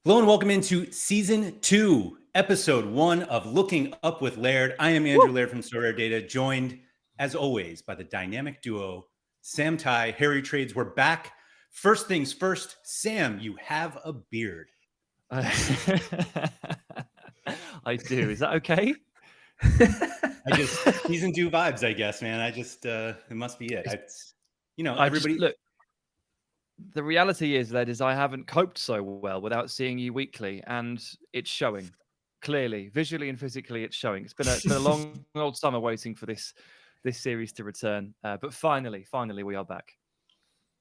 Hello and welcome into season 2, episode 1 of Looking Up with Laird. I am Andrew Laird from Sorare Data, joined as always by the dynamic duo Sam Tighe, Harry Trades. We're back. First things first, Sam, you have a beard. I do. Is that okay? Season 2 vibes, I guess, man. It must be it. Everybody. Look, the reality is that I haven't coped so well without seeing you weekly, and it's showing clearly, visually and physically. It's showing. It's been a long old summer waiting for this series to return, but finally, we are back.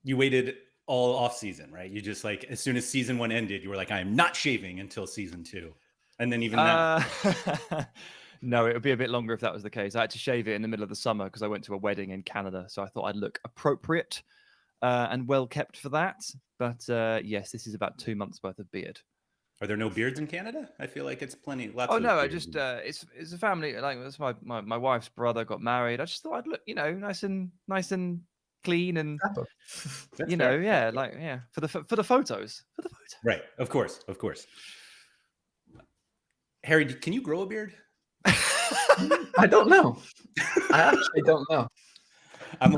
You waited all off season, right? You just as soon as season 1 ended, you were like, I am not shaving until season 2, and then even now. No, it would be a bit longer if that was the case. I had to shave it in the middle of the summer because I went to a wedding in Canada, so I thought I'd look appropriate and well kept for that. But yes, this is about 2 months worth of beard. Are there no beards in Canada? I feel like it's plenty. Oh no, I just it's a family. Like it's my wife's brother got married. I just thought I'd look, nice and clean and for the photos. Right, of course. Harry, can you grow a beard? I don't know. I actually don't know. I'm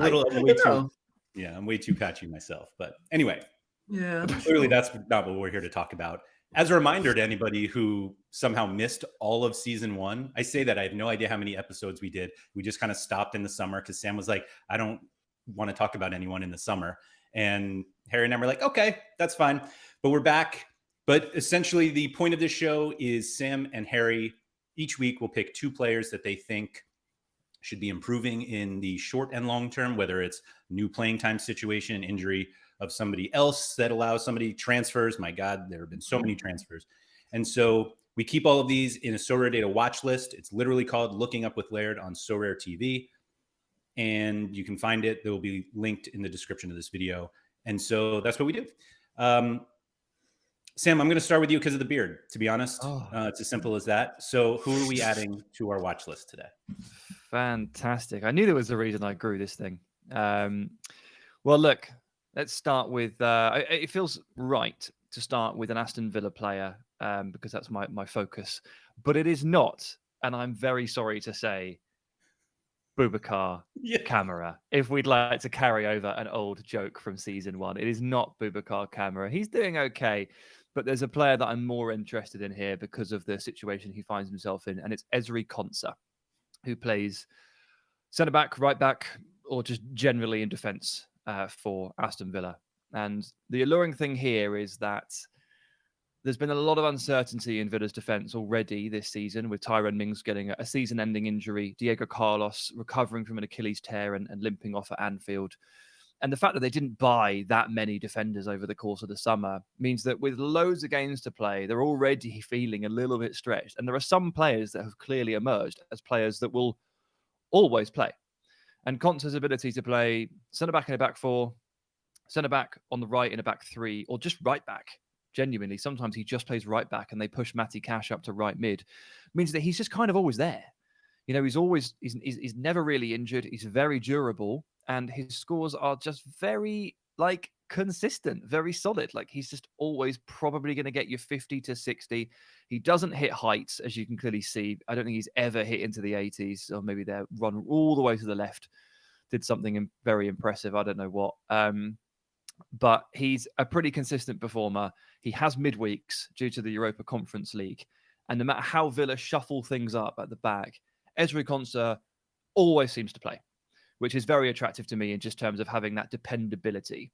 way too patchy myself. But anyway, clearly that's not what we're here to talk about. As a reminder to anybody who somehow missed all of season 1, I say that I have no idea how many episodes we did. We just kind of stopped in the summer because Sam was like, I don't want to talk about anyone in the summer. And Harry and I were like, okay, that's fine. But we're back. But essentially the point of this show is Sam and Harry each week will pick 2 players that they think should be improving in the short and long term, whether it's new playing time situation, injury of somebody else that allows somebody transfers. My God, there have been so many transfers. And so we keep all of these in a Sorare Data watch list. It's literally called Looking Up with Laird on Sorare TV. And you can find it. They will be linked in the description of this video. And so that's what we do. Sam, I'm going to start with you because of the beard, to be honest. It's as simple as that. So who are we adding to our watch list today? Fantastic. I knew there was a reason I grew this thing. Well, look, let's start with... it feels right to start with an Aston Villa player because that's my focus. But it is not, and I'm very sorry to say, Boubacar Kamara. If we'd like to carry over an old joke from season 1, it is not Boubacar Kamara. He's doing okay. But there's a player that I'm more interested in here because of the situation he finds himself in, and it's Ezri Konsa, who plays centre-back, right-back, or just generally in defence for Aston Villa. And the alluring thing here is that there's been a lot of uncertainty in Villa's defence already this season, with Tyrone Mings getting a season-ending injury, Diego Carlos recovering from an Achilles tear and limping off at Anfield. And the fact that they didn't buy that many defenders over the course of the summer means that with loads of games to play, they're already feeling a little bit stretched. And there are some players that have clearly emerged as players that will always play. And Konsa's ability to play centre-back in a back 4, centre-back on the right in a back 3, or just right-back, genuinely, sometimes he just plays right-back and they push Matty Cash up to right mid, means that he's just kind of always there. He's never really injured. He's very durable. And his scores are just very, consistent, very solid. He's just always probably going to get you 50 to 60. He doesn't hit heights, as you can clearly see. I don't think he's ever hit into the 80s, or maybe their run all the way to the left did something very impressive. I don't know what. But he's a pretty consistent performer. He has midweeks due to the Europa Conference League. And no matter how Villa shuffle things up at the back, Ezri Konsa always seems to play, which is very attractive to me in just terms of having that dependability.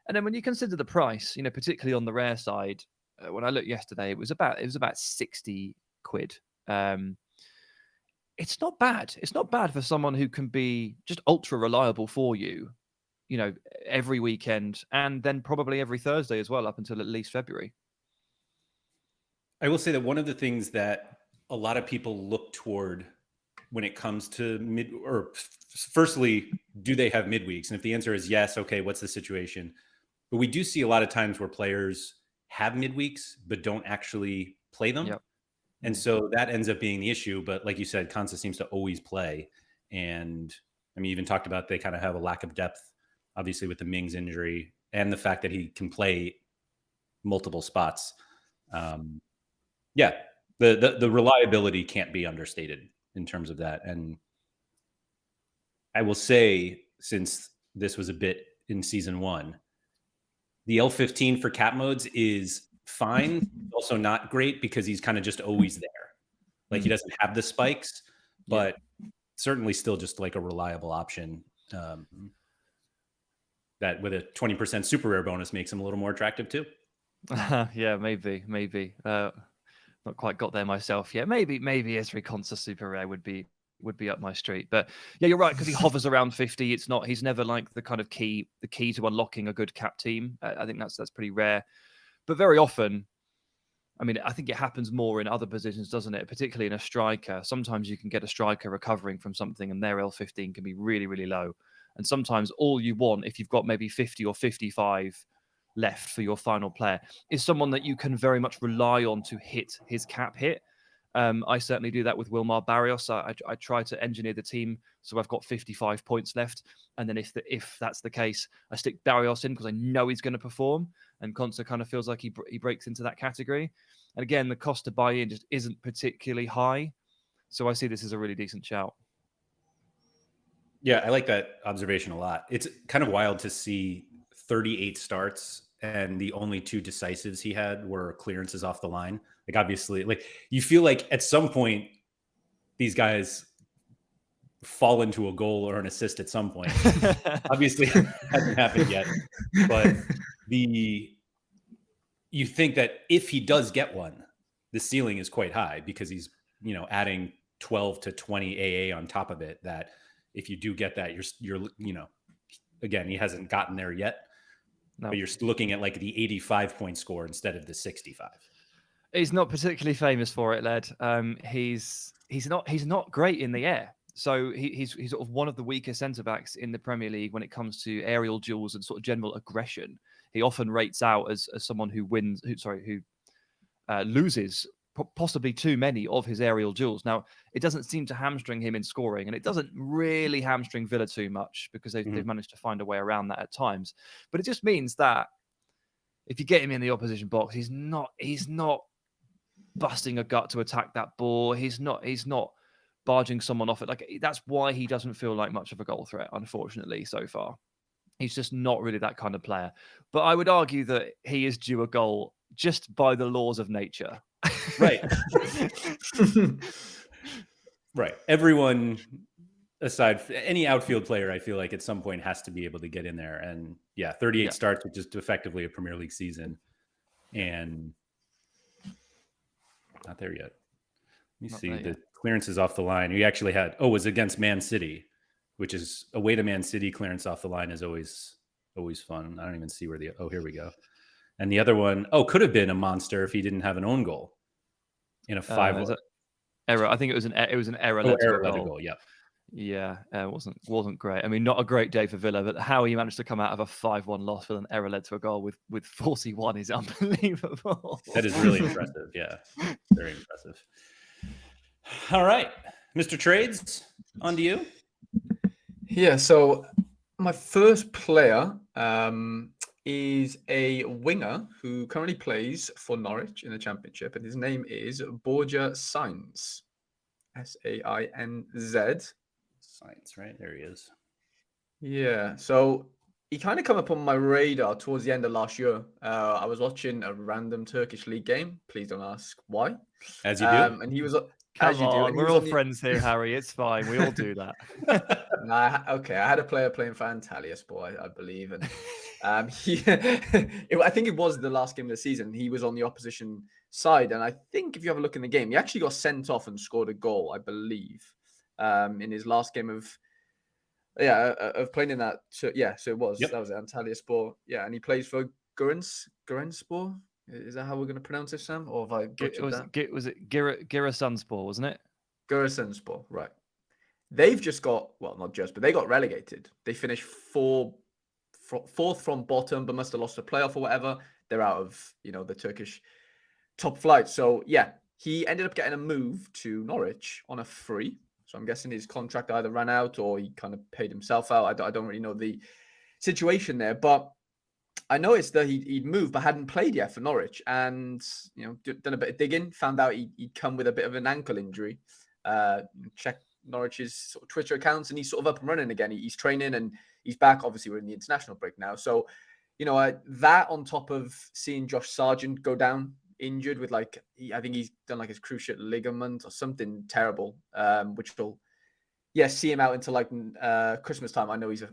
And then when you consider the price, particularly on the rare side, when I looked yesterday, it was about 60 quid. It's not bad. It's not bad for someone who can be just ultra reliable for you, every weekend and then probably every Thursday as well, up until at least February. I will say that one of the things that a lot of people look toward when it comes to firstly, do they have midweeks? And if the answer is yes, okay, what's the situation? But we do see a lot of times where players have midweeks, but don't actually play them. Yep. And so that ends up being the issue. But like you said, Konsa seems to always play. And I mean, you even talked about they kind of have a lack of depth, obviously with the Mings injury and the fact that he can play multiple spots. Yeah, the reliability can't be understated in terms of that. And I will say, since this was a bit in season 1, the L15 for cap modes is fine, also not great because he's kind of just always there. Like he doesn't have the spikes, but certainly still just like a reliable option. That with a 20% super rare bonus makes him a little more attractive too. Yeah, maybe. Not quite got there myself yet. Maybe Ezri Konsa super rare would be up my street. But yeah, you're right, because he hovers around 50. He's never like the kind of key to unlocking a good cap team. I think that's pretty rare. But very often, I mean, I think it happens more in other positions, doesn't it? Particularly in a striker. Sometimes you can get a striker recovering from something and their L15 can be really, really low. And sometimes all you want, if you've got maybe 50 or 55 left for your final player, is someone that you can very much rely on to hit his cap hit. I certainly do that with Wilmar Barrios. I try to engineer the team so I've got 55 points left. And then if that's the case, I stick Barrios in because I know he's going to perform. And Konsa kind of feels like he breaks into that category. And again, the cost to buy in just isn't particularly high. So I see this as a really decent shout. Yeah, I like that observation a lot. It's kind of wild to see 38 starts and the only 2 decisives he had were clearances off the line. Like obviously, like you feel like at some point these guys fall into a goal or an assist at some point. Obviously hasn't happened yet, but you think that if he does get one, the ceiling is quite high because he's, adding 12 to 20 AA on top of it. That if you do get that, you're again, he hasn't gotten there yet, but you're looking at like the 85 point score instead of the 65. He's not particularly famous for it, Laird. He's not great in the air. So he's sort of one of the weaker centre backs in the Premier League when it comes to aerial duels and sort of general aggression. He often rates out as someone who loses possibly too many of his aerial duels. Now, it doesn't seem to hamstring him in scoring, and it doesn't really hamstring Villa too much because they've managed to find a way around that at times. But it just means that if you get him in the opposition box, he's not busting a gut to attack that ball. He's not barging someone off it. Like, that's why he doesn't feel like much of a goal threat, unfortunately, so far. He's just not really that kind of player. But I would argue that he is due a goal just by the laws of nature. Right. Right. Everyone, aside from any outfield player, I feel like at some point has to be able to get in there. And 38 starts with just effectively a Premier League season. And not there yet. Let me see. The clearances off the line. We actually had, was against Man City, which is away to Man City. Clearance off the line is always fun. I don't even see where here we go. And the other one, could have been a monster if he didn't have an own goal in a 5-1 error. I think it was an error. Error led to goal. Yep. Yeah, it wasn't great. I mean, not a great day for Villa, but how he managed to come out of a 5-1 loss with an error led to a goal with 41 is unbelievable. That is really impressive. Yeah, very impressive. All right, Mr. Trades, on to you. Yeah, so my first player is a winger who currently plays for Norwich in the Championship, and his name is Borja Sainz. Sainz. Sainz, right? There he is. Yeah, so he kind of come up on my radar towards the end of last year. I was watching a random Turkish league game. Please don't ask why. As you do. And he was... Come on, we're all friends here, Harry. It's fine. We all do that. Okay, I had a player playing for Antalyaspor, I believe, and I think it was the last game of the season. He was on the opposition side, and I think if you have a look in the game, he actually got sent off and scored a goal, I believe, in his last game of playing in that. So it was. Yep. That was Antalyaspor. Yeah, and he plays for Giresunspor. Is that how we're going to pronounce it, Sam? Or have I butchered that? Was it Giresunspor, wasn't it? Giresunspor, right. They've just got, well, not just, but they got relegated. They finished fourth from bottom, but must have lost a playoff or whatever. They're out of, the Turkish top flight. So, he ended up getting a move to Norwich on a free. So I'm guessing his contract either ran out or he kind of paid himself out. I don't really know the situation there, but I noticed that he'd moved but hadn't played yet for Norwich, and done a bit of digging, found out he'd come with a bit of an ankle injury. Checked Norwich's sort of Twitter accounts, and he's sort of up and running again. He's training and he's back. Obviously, we're in the international break now, so that on top of seeing Josh Sargent go down injured with I think he's done like his cruciate ligament or something terrible, which will see him out until Christmas time. I know he's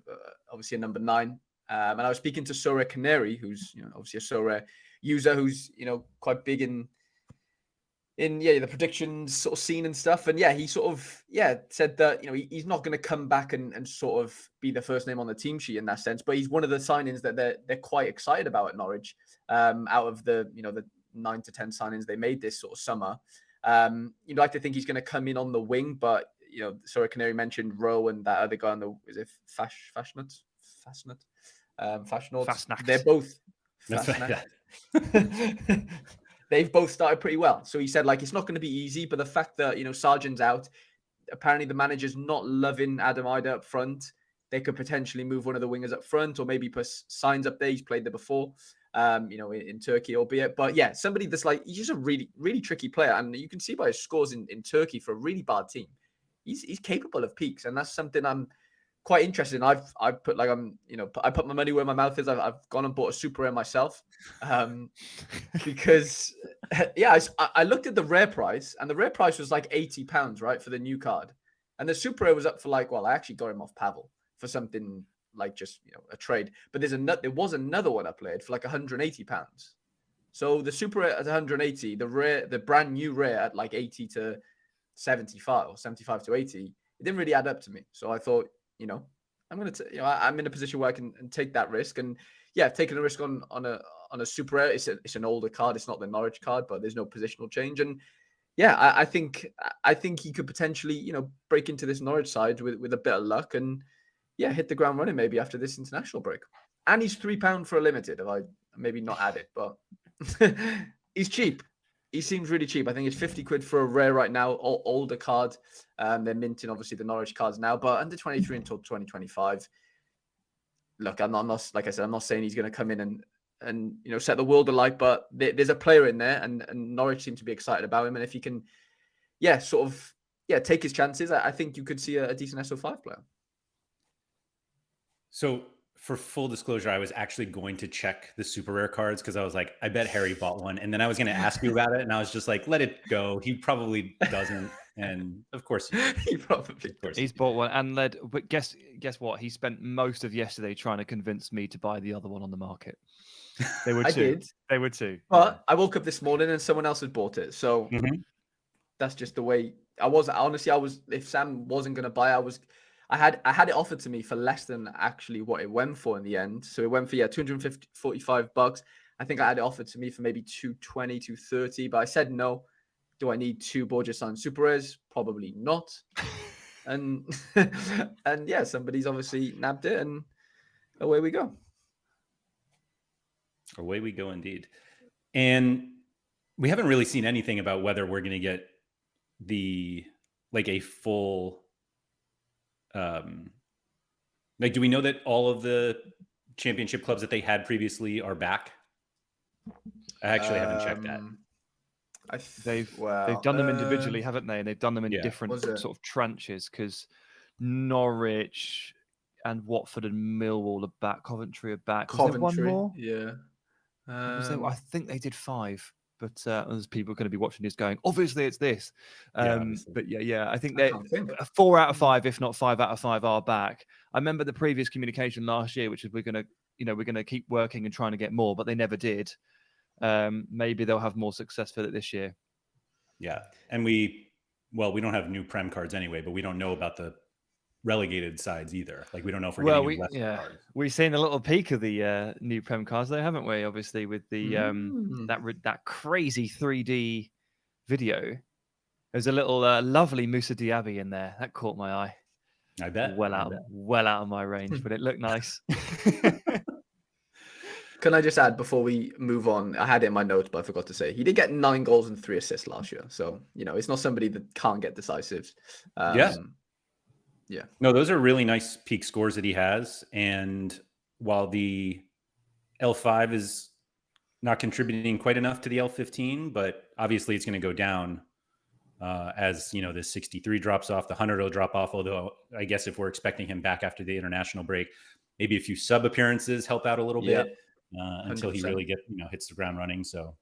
obviously a number 9. And I was speaking to Sorare Canary, who's obviously a Sorare user, who's quite big in the predictions sort of scene and stuff. And he sort of said that he's not going to come back and sort of be the first name on the team sheet in that sense, but he's one of the signings that they're quite excited about at Norwich. Out of the the 9 to 10 signings they made this sort of summer, you'd like to think he's going to come in on the wing, but Sorare Canary mentioned Rowe and that other guy on the Fashionat. They're both they've both started pretty well. So he said it's not going to be easy, but the fact that Sargent's out, apparently the manager's not loving Adam Ida up front. They could potentially move one of the wingers up front, or maybe put Sainz up there. He's played there before, in Turkey, albeit. But somebody that's he's just a really, really tricky player, and you can see by his scores in Turkey for a really bad team. He's capable of peaks, and that's something I'm quite interested in. I've put I put my money where my mouth is. I've gone and bought a Super Rare myself, because I looked at the rare price, and the rare price was £80, right, for the new card, and the Super Rare was up for I actually got him off Pavel for something just a trade. But there was another one I played for £180. So the Super Rare at 180, the brand new rare at 80 to 75 or 75 to 80, it didn't really add up to me. So I thought, I'm going to, I'm in a position where I can take that risk. And taking a risk on a Super Rare, it's an older card. It's not the Norwich card, but there's no positional change. And I think he could potentially, break into this Norwich side with a bit of luck and hit the ground running maybe after this international break. And he's £3 for a limited. If I maybe not add it, but he's cheap. He seems really cheap. I think it's 50 quid for a rare right now, older card. They're minting, obviously, the Norwich cards now, but under 23 until 2025. Look, I'm not like I said, I'm not saying he's going to come in and set the world alight, but there's a player in there, and Norwich seem to be excited about him. And if he can, take his chances, I think you could see a decent SO5 player. So, for full disclosure, I was actually going to check the Super Rare cards because I was like, I bet Harry bought one. And then I was going to ask you about it. And I was just like, let it go. He probably doesn't. And of course, he's bought one and led. But guess what? He spent most of yesterday trying to convince me to buy the other one on the market. They were two. They were two. But I woke up this morning and someone else had bought it. So that's just the way I was. Honestly, if Sam wasn't going to buy, I had it offered to me for less than actually what it went for in the end. So it went for $245. I think I had it offered to me for maybe $220, $230, but I said no. Do I need 2 Borja Sainz Super Rares? Probably not. And somebody's obviously nabbed it, and away we go. Away we go indeed. And we haven't really seen anything about whether we're going to get a full. Do we know that all of the championship clubs that they had previously are back? I actually haven't checked that. They've done them individually, haven't they? And they've done them in different sort of tranches, because Norwich and Watford and Millwall are back. Coventry are back. Coventry, was there one more? Yeah. I think they did 5. But there's people going to be watching this going, obviously it's this. But I think they're 4 out of 5, if not 5 out of 5, are back. I remember the previous communication last year, which is we're going to keep working and trying to get more, but they never did. Maybe they'll have more success with it this year. Yeah, and we don't have new Prem cards anyway, but we don't know about the relegated sides either. We don't know if we're getting less cards. We've seen a little peek of the new Prem cards though, haven't we? Obviously with the that crazy 3D video. There's a little lovely Moussa Diaby in there. That caught my eye. I bet. Well out of my range, but it looked nice. Can I just add before we move on? I had it in my notes, but I forgot to say he did get 9 goals and 3 assists last year. So it's not somebody that can't get decisives. No, those are really nice peak scores that he has. And while the L5 is not contributing quite enough to the L15, but obviously it's going to go down as, the 63 drops off, the 100 will drop off. Although I guess if we're expecting him back after the international break, maybe a few sub appearances help out a little bit until he really hits the ground running. So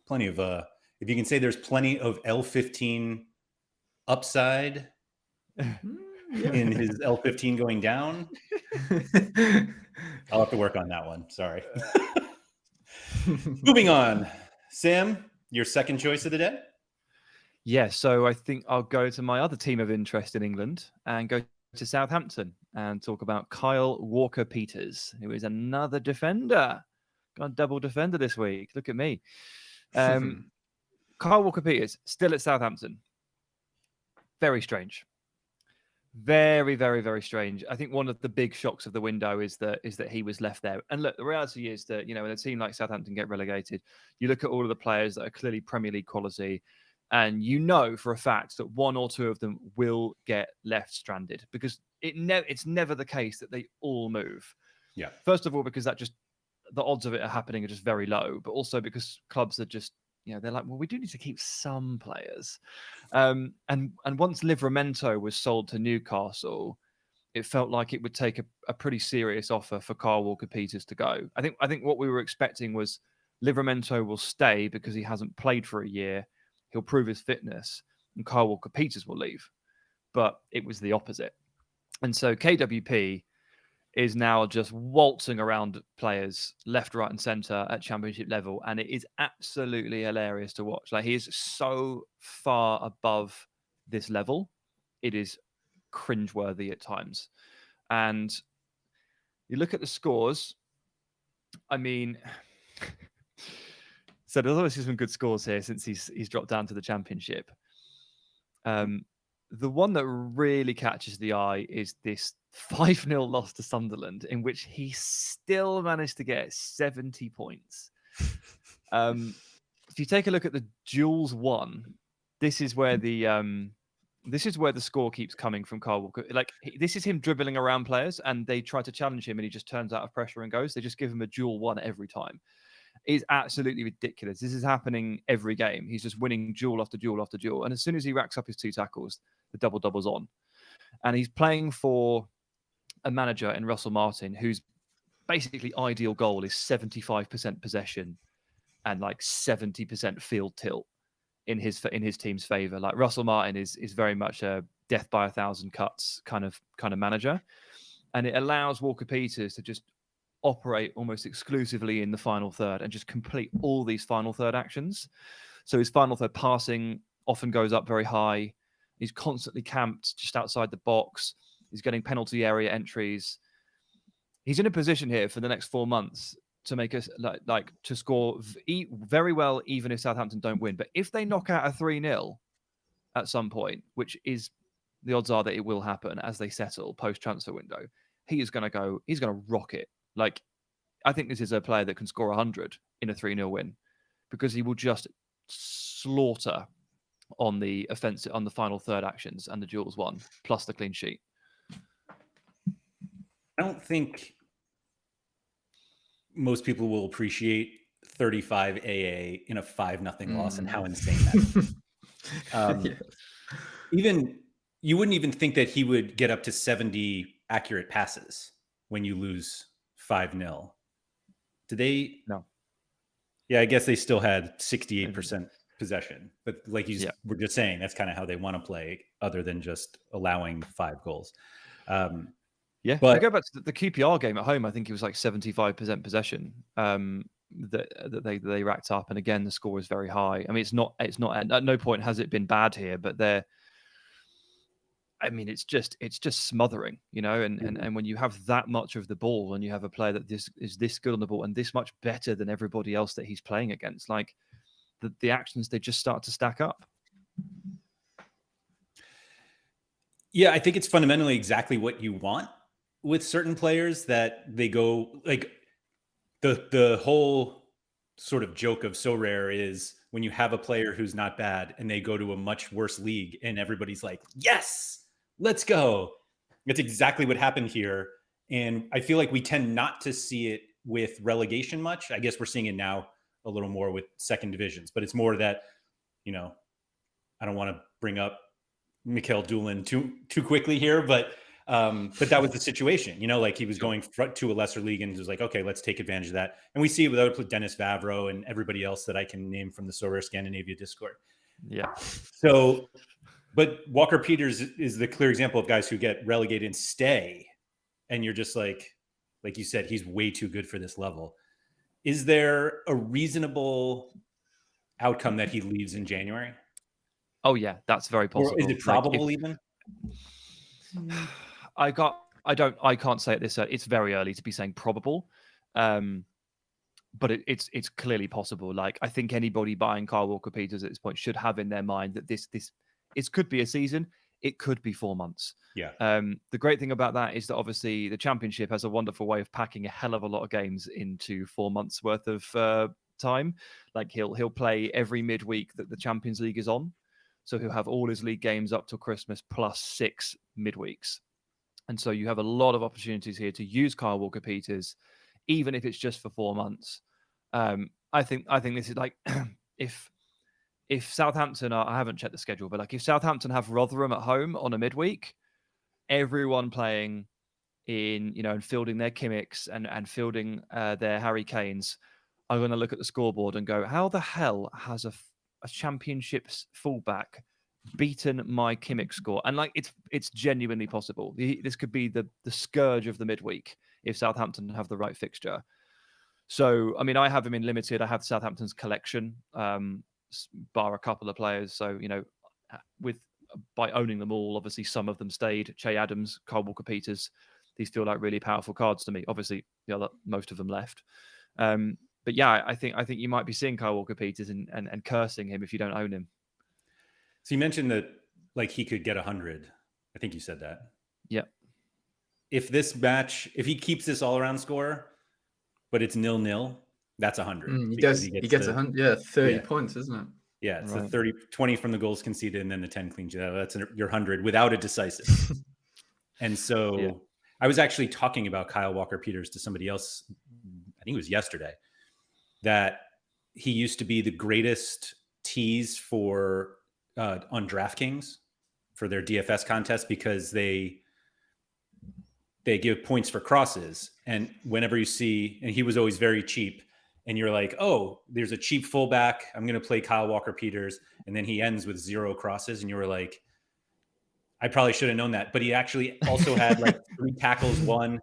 plenty of, if you can say there's plenty of L15 upside in his L15 going down, I'll have to work on that one. Sorry. Moving on. Sam, your second choice of the day? Yeah, so I think I'll go to my other team of interest in England and go to Southampton and talk about Kyle Walker-Peters, who is another defender. Got a double defender this week. Look at me. Kyle Walker-Peters, still at Southampton. Very strange. Very, very, very strange. I think one of the big shocks of the window is that he was left there. And look, the reality is that, when a team like Southampton get relegated, you look at all of the players that are clearly Premier League quality, and for a fact that one or two of them will get left stranded because it's never the case that they all move. Yeah. First of all, because the odds of it happening are just very low, but also because clubs are just, they're like, well, we do need to keep some players. And once Livramento was sold to Newcastle, it felt like it would take a pretty serious offer for Kyle Walker-Peters to go. I think what we were expecting was Livramento will stay because he hasn't played for a year. He'll prove his fitness, and Kyle Walker-Peters will leave. But it was the opposite. And so KWP is now just waltzing around players left, right, and centre at championship level. And it is absolutely hilarious to watch. Like, he is so far above this level. It is cringeworthy at times. And you look at the scores. I mean, so there's obviously some good scores here since he's dropped down to the championship. The one that really catches the eye is this 5-0 loss to Sunderland, in which he still managed to get 70 points. If you take a look at the duels won, this is where the score keeps coming from Kyle Walker. Like, this is him dribbling around players, and they try to challenge him, and he just turns out of pressure and goes. They just give him a duel one every time. It's absolutely ridiculous. This is happening every game. He's just winning duel after duel after duel. And as soon as he racks up his 2 tackles, the double's on. And he's playing for a manager in Russell Martin, whose basically ideal goal is 75% possession and like 70% field tilt in his team's favor. Like, Russell Martin is very much a death by 1,000 cuts kind of manager. And it allows Walker-Peters to just operate almost exclusively in the final third and just complete all these final third actions. So his final third passing often goes up very high. He's constantly camped just outside the box. He's getting penalty area entries. He's in a position here for the next 4 months to make us like to score very well, even if Southampton don't win. But if they knock out a 3-0 at some point, which is the odds are that it will happen as they settle post transfer window, he's going to rock it. Like, I think this is a player that can score 100 in a 3-0 win, because he will just slaughter on the offensive, on the final third actions and the duels won, plus the clean sheet. I don't think most people will appreciate 35 AA in a 5-0 loss and how insane that is. Yes. Even you wouldn't even think that he would get up to 70 accurate passes when you lose 5-0. Did they? No. Yeah, I guess they still had 68% possession. But like you were just saying, that's kind of how they want to play, other than just allowing 5 goals. Yeah, but I go back to the QPR game at home. I think it was like 75% possession that they racked up, and again the score was very high. I mean, it's not at no point has it been bad here, but it's just smothering, and when you have that much of the ball and you have a player that is this good on the ball and this much better than everybody else that he's playing against, like the actions, they just start to stack up. Yeah, I think it's fundamentally exactly what you want with certain players, that they go like the whole sort of joke of Sorare is when you have a player who's not bad and they go to a much worse league and everybody's like, yes, let's go. That's exactly what happened here. And I feel like we tend not to see it with relegation much. I guess we're seeing it now a little more with second divisions, but it's more that, you know, I don't want to bring up Mikhail Dulin too quickly here, but that was the situation, you know, like he was going to a lesser league and was like, okay, let's take advantage of that. And we see it with other Dennis Vavro and everybody else that I can name from the Sorare Scandinavia Discord. Yeah. So, but Walker Peters is the clear example of guys who get relegated and stay. And you're just like you said, he's way too good for this level. Is there a reasonable outcome that he leaves in January? Oh yeah, that's very possible. Or is it probable even? I can't say it this. It's very early to be saying probable, but it's clearly possible. Like I think anybody buying Kyle Walker Peters at this point should have in their mind that this it could be a season. It could be 4 months. Yeah. The great thing about that is that obviously the Championship has a wonderful way of packing a hell of a lot of games into 4 months worth of time. Like he'll play every midweek that the Champions League is on. So he'll have all his league games up till Christmas plus 6 midweeks. And so you have a lot of opportunities here to use Kyle Walker Peters, even if it's just for 4 months. I think this is like if Southampton are, I haven't checked the schedule, but like if Southampton have Rotherham at home on a midweek, everyone playing in, you know, and fielding their Kimmichs and fielding their Harry Kanes are going to look at the scoreboard and go, how the hell has a Championship's fullback beaten my Kimmich score? And like it's genuinely possible. This could be the scourge of the midweek if Southampton have the right fixture. So I mean, I have him in limited. I have Southampton's collection, bar a couple of players. So you know, by owning them all, obviously some of them stayed. Che Adams, Kyle Walker Peters. These feel like really powerful cards to me. Obviously, most of them left. But yeah, I think you might be seeing Kyle Walker Peters and cursing him if you don't own him. So you mentioned that like he could get 100. I think you said that. Yeah. If he keeps this all around score, but it's 0-0, that's 100. He gets 100. Yeah, 30 points, isn't it? Yeah, it's the 20 from the goals conceded and then the 10 clean sheets. That's your 100 without a decisive. And so I was actually talking about Kyle Walker Peters to somebody else. I think it was yesterday. That he used to be the greatest tease for on DraftKings for their DFS contest because they give points for crosses. And whenever you see, and he was always very cheap, and you're like, oh, there's a cheap fullback. I'm going to play Kyle Walker Peters. And then he ends with 0 crosses. And you were like, I probably should have known that. But he actually also had like 3 tackles, 1,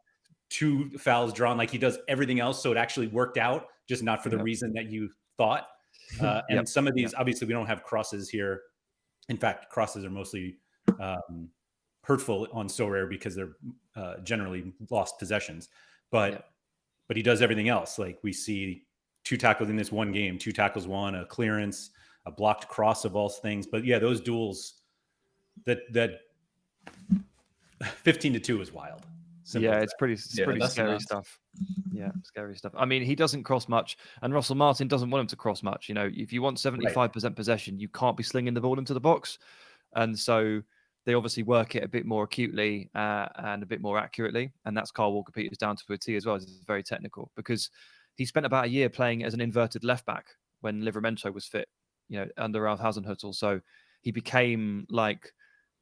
2 fouls drawn. Like he does everything else. So it actually worked out. Just not for the reason that you thought. And some of these, obviously, we don't have crosses here. In fact, crosses are mostly hurtful on Sorare because they're generally lost possessions. But he does everything else. Like we see 2 tackles in this one game, 2 tackles, 1, a clearance, a blocked cross of all things. But yeah, those duels, that 15-2 is wild. It's pretty scary stuff. Yeah, scary stuff. I mean, he doesn't cross much, and Russell Martin doesn't want him to cross much. You know, if you want 75% possession, you can't be slinging the ball into the box, and so they obviously work it a bit more acutely and a bit more accurately, and that's Kyle Walker Peters down to a T as well. It's very technical because he spent about a year playing as an inverted left back when Livramento was fit, you know, under Ralph Hasenhüttl. So he became like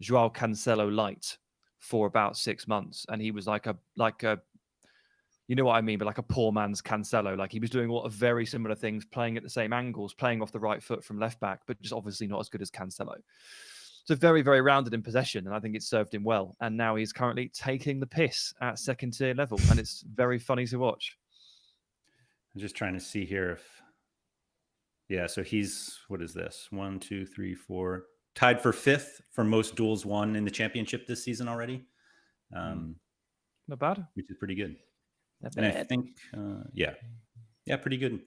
Joao Cancelo light for about 6 months, and he was like a you know what I mean, but like a poor man's Cancelo. Like he was doing a lot of very similar things, playing at the same angles, playing off the right foot from left back, but just obviously not as good as Cancelo. So very, very rounded in possession, and I think it served him well. And now he's currently taking the piss at second tier level, and it's very funny to watch. I'm just trying to see here if, so he's, what is this? 1, 2, 3, 4. Tied for 5th for most duels won in the championship this season already. Not bad. Which is pretty good. And I think, pretty good.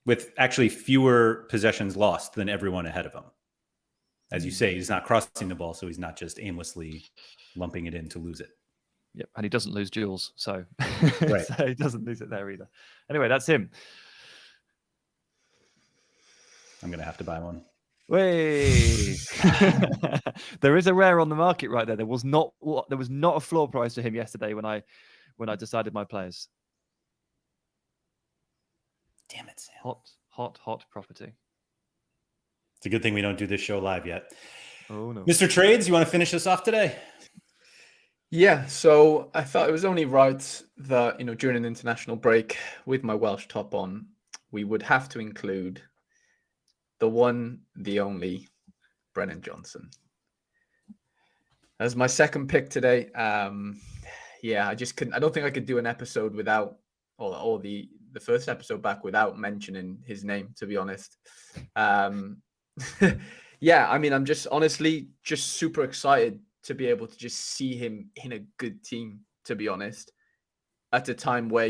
With actually fewer possessions lost than everyone ahead of him. As you say, he's not crossing the ball, so he's not just aimlessly lumping it in to lose it. Yep, and he doesn't lose duels, so, right. So he doesn't lose it there either. Anyway, that's him. I'm going to have to buy one. Way. There is a rare on the market right there. There was not a floor price to him yesterday when I decided my players. Damn it, Sam. Hot property. It's a good thing we don't do this show live yet. Oh, no. Mr. Trades, you want to finish us off today? Yeah, so I thought it was only right that, during an international break with my Welsh top on, we would have to include the one, the only Brennan Johnson as my second pick today. I just couldn't. I don't think I could do an episode without, or the first episode back without mentioning his name, to be honest. I'm just honestly just super excited to be able to just see him in a good team, to be honest, at a time where,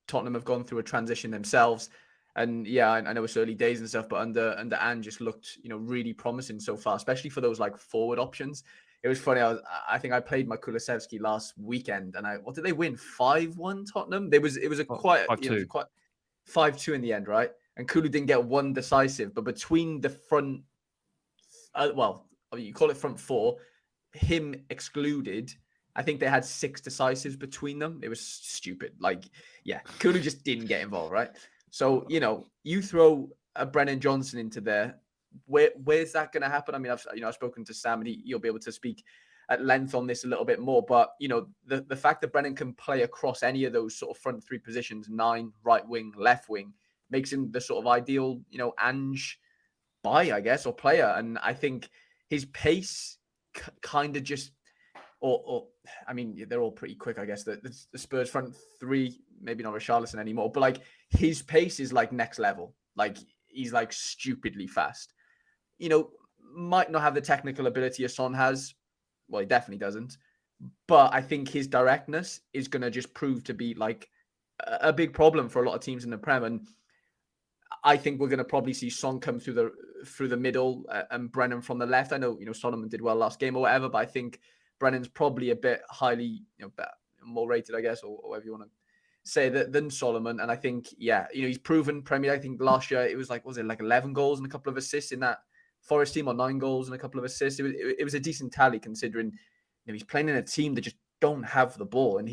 Tottenham have gone through a transition themselves. And I know it's early days and stuff, but under Ange just looked, really promising so far, especially for those like forward options. It was funny. I think I played my Kulusevski last weekend, and what did they win? 5-1 Tottenham. It was a quite 5-2 in the end, right? And Kulu didn't get one decisive, but between the front, you call it front four, him excluded, I think they had 6 decisives between them. It was stupid. Kulu just didn't get involved, right? So, you throw a Brennan Johnson into there, where's that going to happen? I mean, I've spoken to Sam, and you'll be able to speak at length on this a little bit more. But, the fact that Brennan can play across any of those sort of front 3 positions, 9, right wing, left wing, makes him the sort of ideal, Ange buy, I guess, or player. And I think his pace kind of just, they're all pretty quick, I guess. The Spurs front 3, maybe not Richarlison anymore, but his pace is next level. He's stupidly fast. Might not have the technical ability a Son has. Well, he definitely doesn't. But I think his directness is going to just prove to be a big problem for a lot of teams in the Prem. And I think we're going to probably see Son come through the middle and Brennan from the left. I know, Solomon did well last game or whatever, but I think Brennan's probably a bit highly, more rated, I guess, or whatever you want to say, than Solomon. And I think, he's proven Premier. I think last year it was 11 goals and a couple of assists in that Forest team, or 9 goals and a couple of assists. It was a decent tally considering he's playing in a team that just don't have the ball. And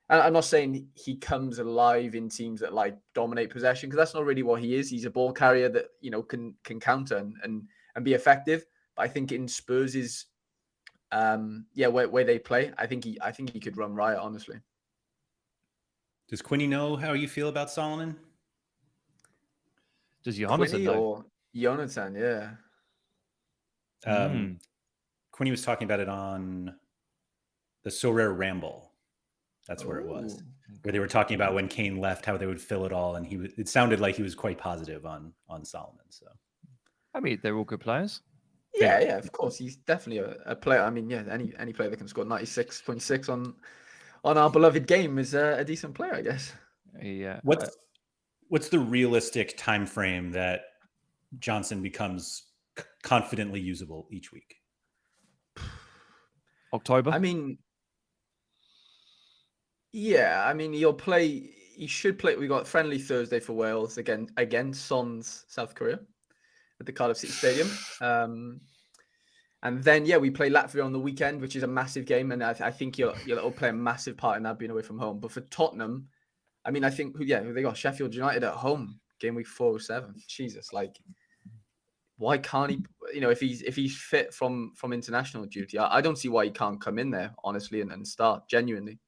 I'm not saying he comes alive in teams that dominate possession, because that's not really what he is. He's a ball carrier that, can counter and be effective. But I think in Spurs' where they play, I think he could run riot, honestly. Does Quinny know how you feel about Solomon? Does Jonathan know? Or Jonathan, yeah. Quinny was talking about it on the Sorare Ramble. That's where it was, where they were talking about when Kane left, how they would fill it all, and it sounded like he was quite positive on Solomon. So, I mean, they're all good players. Yeah, of course, he's definitely a player. I mean, any player that can score 96.6 on our beloved game is a decent player, I guess. Yeah. What's the realistic time frame that Johnson becomes confidently usable each week? October. I mean, he'll play. He should play. We got friendly Thursday for Wales against Son's South Korea at the Cardiff City Stadium. And then, we play Latvia on the weekend, which is a massive game. And I think you'll play a massive part in that, being away from home. But for Tottenham, I mean, I think, they got Sheffield United at home, game week 4 or 7. Jesus, why can't he, if he's fit from international duty, I don't see why he can't come in there, honestly, and start genuinely.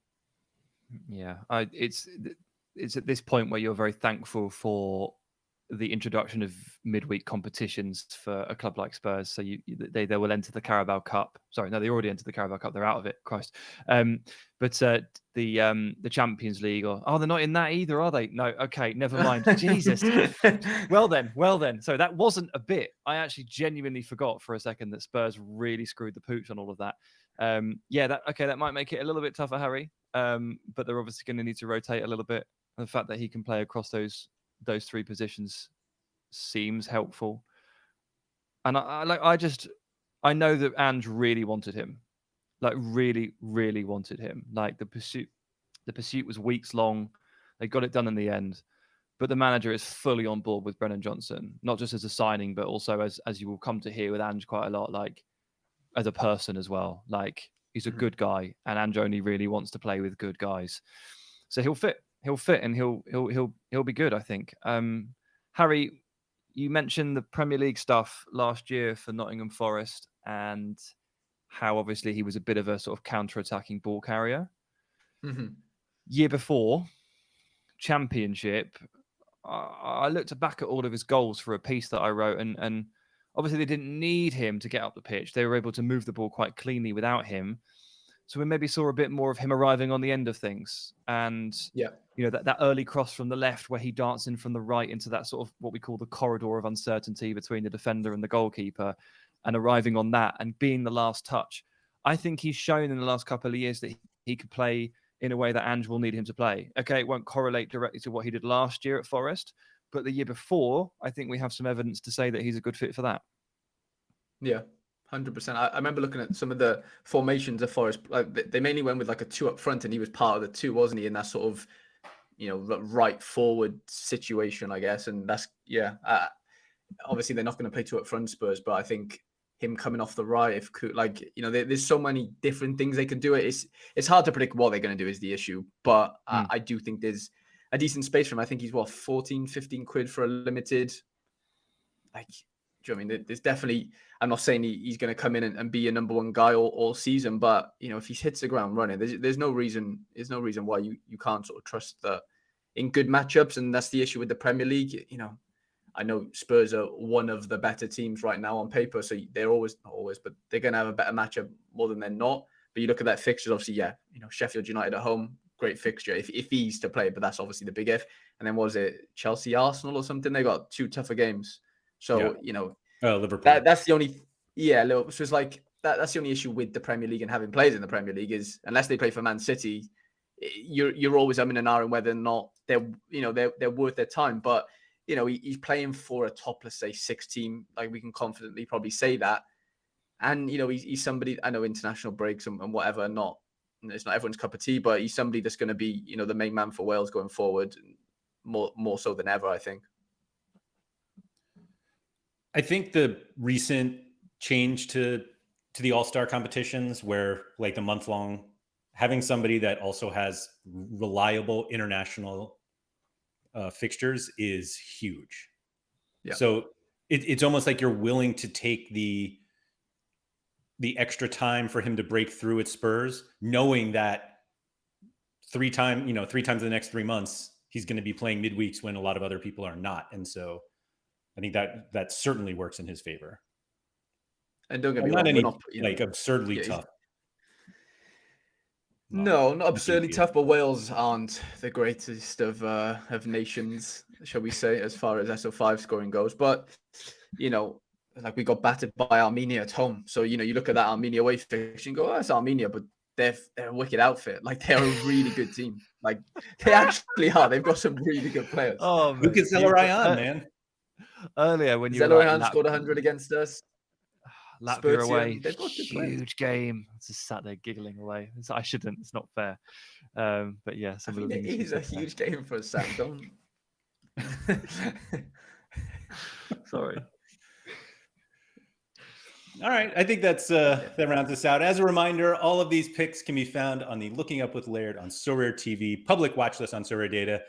Yeah, it's at this point where you're very thankful for the introduction of midweek competitions for a club like Spurs. So they will enter the Carabao Cup. Sorry, no, they already entered the Carabao Cup. They're out of it. Christ. But the Champions League, they're not in that either, are they? No. Okay, never mind. Jesus. Well then. So that wasn't a bit. I actually genuinely forgot for a second that Spurs really screwed the pooch on all of that. That might make it a little bit tougher, Harry. But they're obviously going to need to rotate a little bit. And the fact that he can play across those 3 positions seems helpful. And I know that Ange really wanted him, really, really wanted him. The pursuit was weeks long. They got it done in the end. But the manager is fully on board with Brennan Johnson, not just as a signing, but also as you will come to hear with Ange quite a lot, as a person as well. He's a good guy, and Ange only really wants to play with good guys. So he'll fit he'll fit and he'll be good, I think. Harry, you mentioned the Premier League stuff last year for Nottingham Forest and how obviously he was a bit of a sort of counter-attacking ball carrier. Mm-hmm. Year before, Championship, I looked back at all of his goals for a piece that I wrote, and obviously they didn't need him to get up the pitch. They were able to move the ball quite cleanly without him. So we maybe saw a bit more of him arriving on the end of things. And, that early cross from the left where he darts in from the right into that sort of what we call the corridor of uncertainty between the defender and the goalkeeper, and arriving on that and being the last touch. I think he's shown in the last couple of years that he could play in a way that Ange will need him to play. Okay, it won't correlate directly to what he did last year at Forest, but the year before, I think we have some evidence to say that he's a good fit for that. Yeah, 100%. I remember looking at some of the formations of Forest. Like, they mainly went with like a 2 up front, and he was part of the 2, wasn't he? In that sort of, right forward situation, I guess. And that's, obviously they're not going to play 2 up front, Spurs, but I think him coming off the right, there's so many different things they can do. It's hard to predict what they're going to do is the issue, but I do think there's a decent space for him. I think he's 14, 15 quid for a limited. Like, do you know what I mean? There's definitely, I'm not saying he's going to come in and be a number 1 guy all season, but if he hits the ground running, there's no reason why you can't sort of trust that in good matchups. And that's the issue with the Premier League. I know Spurs are one of the better teams right now on paper, so they're not always, but they're going to have a better matchup more than they're not. But you look at that fixtures, obviously, Sheffield United at home, great fixture if he's to play, but that's obviously the big if. And then was it Chelsea, Arsenal or something? They got 2 tougher games. So, Liverpool. That's the only, so it's like that's the only issue with the Premier League and having players in the Premier League is unless they play for Man City, you're always umming and ahhing whether or not they're worth their time. But he's playing for a top, let's say 6 team. Like we can confidently probably say that. And he's somebody, I know international breaks and whatever, it's not everyone's cup of tea, but he's somebody that's going to be the main man for Wales going forward, more so than ever, I think. I think the recent change to the All-Star competitions where like the month-long, having somebody that also has reliable international fixtures is huge. Yeah. So it's almost like you're willing to take the extra time for him to break through at Spurs, knowing that 3 times in the next 3 months, he's going to be playing midweeks when a lot of other people are not. And so I think that certainly works in his favor. And don't get me wrong, absurdly tough. No, not absurdly tough, but Wales aren't the greatest of nations, shall we say, as far as SO5 scoring goes. But like we got battered by Armenia at home, so you look at that Armenia away fixture and go, "Oh, that's Armenia," but they're a wicked outfit. Like they're a really good team. Like they actually are. They've got some really good players. Oh, look at Zelarayan, man. Earlier when you Zelarayan scored 100 against us. Latvia away, huge game. I just sat there giggling away. I shouldn't. It's not fair. But yeah, it is a huge game for us, Sam. Don't. Sorry. All right, I think that rounds us out. As a reminder, all of these picks can be found on the Looking Up With Laird on Sorare TV public watch list on Sorare Data.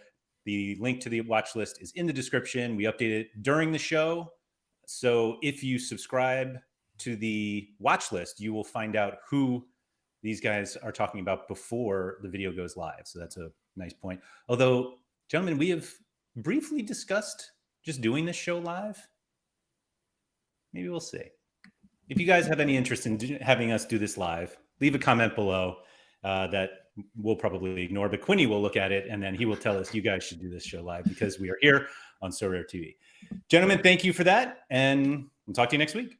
The link to the watch list is in the description. We update it during the show. So if you subscribe to the watch list, you will find out who these guys are talking about before the video goes live. So that's a nice point. Although, gentlemen, we have briefly discussed just doing this show live. Maybe we'll see. If you guys have any interest in having us do this live, leave a comment below that we'll probably ignore, but Quinny will look at it and then he will tell us you guys should do this show live because we are here on Sorare TV. Gentlemen, thank you for that, and we'll talk to you next week.